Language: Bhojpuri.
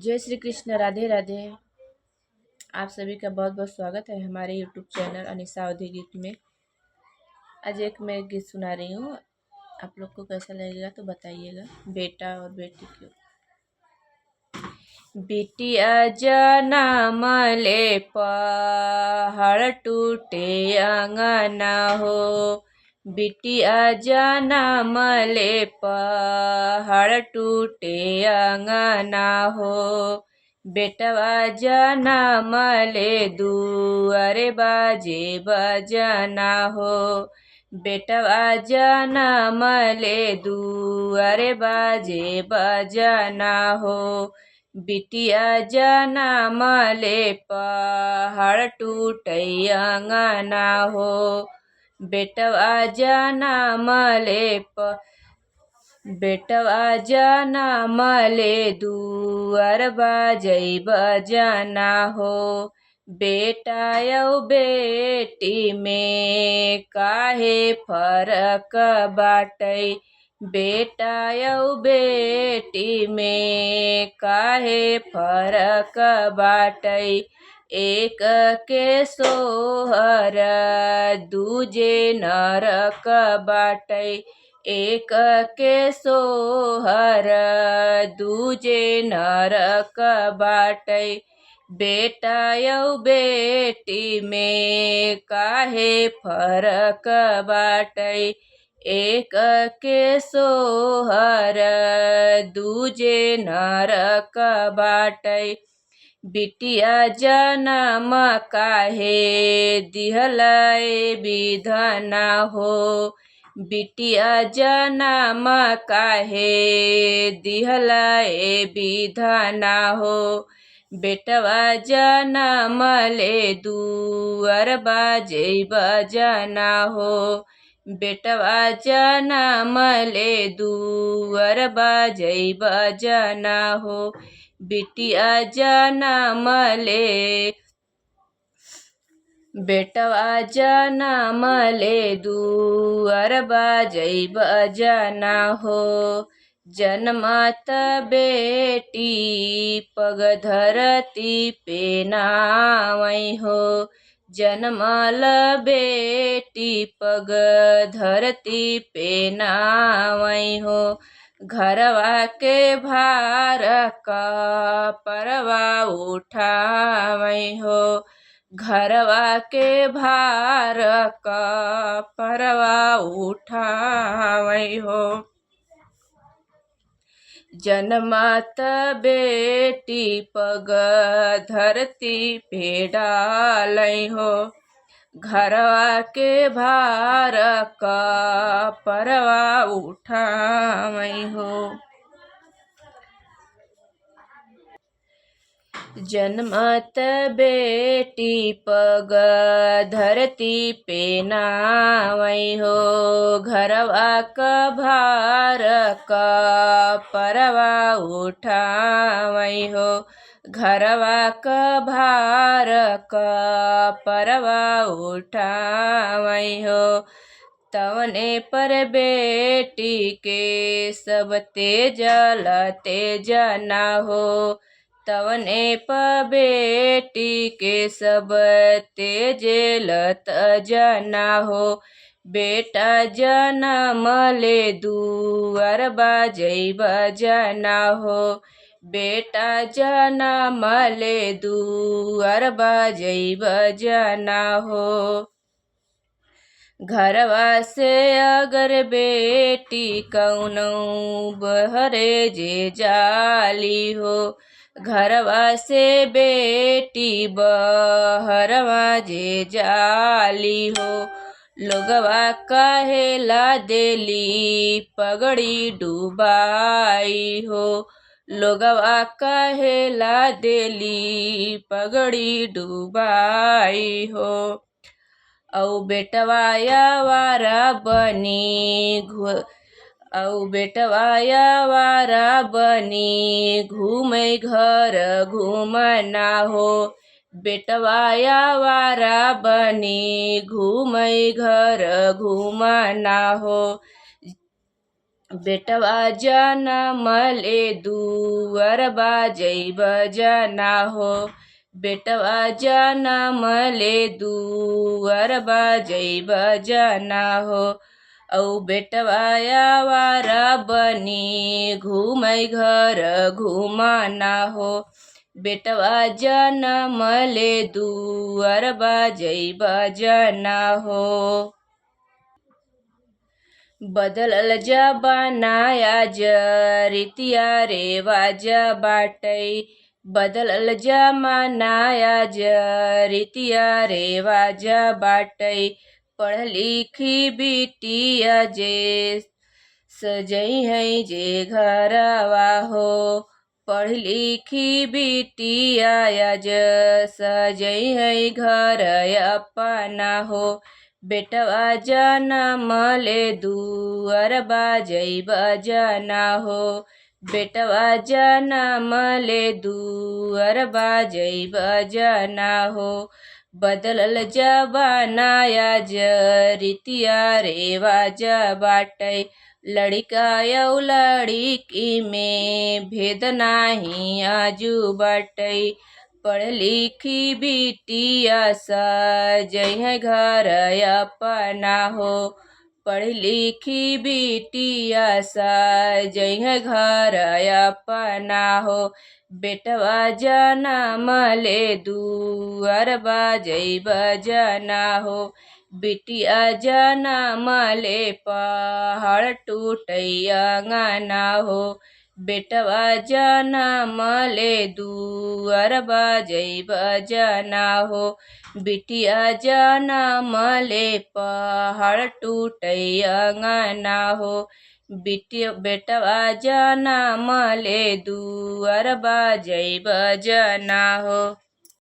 जय श्री कृष्ण। राधे राधे। आप सभी का बहुत बहुत स्वागत है हमारे यूट्यूब चैनल अनिशा अवधी गीत में। आज मैं गीत सुना रही हूँ। आप लोग को कैसा लगेगा तो बताइएगा। बेटा और बेटी की। बिटिया जनम ले पहाड़ टूटे अंगना हो। बिटिया जनम ले पहाड़ टूटे अंगना हो। बेटवा जनम ले दुआरे बाजे बजना हो। बेटवा जनम ले दुआरे बाजे बजना हो। बिटिया जनम ले पहाड़ टूटे अंगना हो। बेटवा जनम ले बेटवा जनम ले दुआर बाजै बजना हो। बेटा यौ बेटी में काहे फरक बाटै। बेटा यौ बेटी में काहे फरक बाटै। एक के सोहर दूजे नरक बाटै। एक के सोहर दूजे नरक बाटै। बेटा यौ बेटी में काहे फरक बाटै। एक के सोहर दूजे नरक बाटै। बिटिया जनम काहे दिहलै विधना हो। बिटिया जनम काहे दिहलै विधना हो। बेटवा जनम ले दुआर बाजे बजना हो। बेटवा जनम ले दुआर बाजे बजना हो। बिटिया जनम ले बेटवा जनम ले दुआर बाजै बजना हो। जनमत बेटी पग धरती पे नावै हो। जनमल बेटी पग धरती पे नावै हो। घरवा के भार का परवा उठावै हो। घरवा के भार का परवा उठावै हो। जनमत बेटी पग धरती पे डालै हो। घरवा के भार का परवा उठावै हो। जनमत बेटी पग धरती पे नावै हो। घरवा का भार का परवा उठावै हो। घरवा का भार का परवा उठावै हो। तवने पर बेटी के सब तेज तेज ना हो। तवने पर बेटी के सब तेज जना हो। बेटा जनम ले दुआर बाजै बजना हो। बेटा जनम ले दुआर बाजै बजना हो। घरवा से अगर बेटी कौनो बहरे जे जाली हो। घरवा से बेटी बहरवा जे जाली हो। लोगवा कहेला देली पगड़ी डुबाई हो। लोगवा कहेला देली पगड़ी डुबाई हो। औ बेटवा आवारा बनी घूमै घर घूमना हो। बेटवा आवारा बनी घूमै घर घूमना हो। बेटवा जनमले दुअर बाजै बजना हो। बेटवा जनमले दुअर बाजै बजना हो। औ बेटवा आवारा बनी घूमै घर घुमाना हो। बेटवा जनमले दुअर बाजै बजना हो। बदलल जमाना आज रीतिया रिवाज बाटै। बदलल जमाना आज रीतिया रिवाज बाटै। पढ़ लिखी बिटिया जे सजई है जे घरवा हो। पढ़ लिखी बिटिया आज सजई है घर अपना हो। बेटवा जनमले दुअर बाजै बजना हो। बेटवा जनमले दुअर बाजै बजना हो। बदलल जमाना आज रीतिया रिवाज बाटै। लड़का औ लड़की में भेद नाही आजू बाटै। पढ़ लिखी बिटिया सजै है घर अपना हो। पढ़ लिखी बिटिया सजै है घर अपना हो। बेटवा जनमले दुअर बाजै बजना हो। बिटिया जनमले पहाड़ टूटै अंगना हो। बेटवा जनमले दुअर बाजै बजना हो। बिटिया जनमले पहाड़ टूटै अंगना हो। बेटवा जनमले दुअर बाजै बजना हो।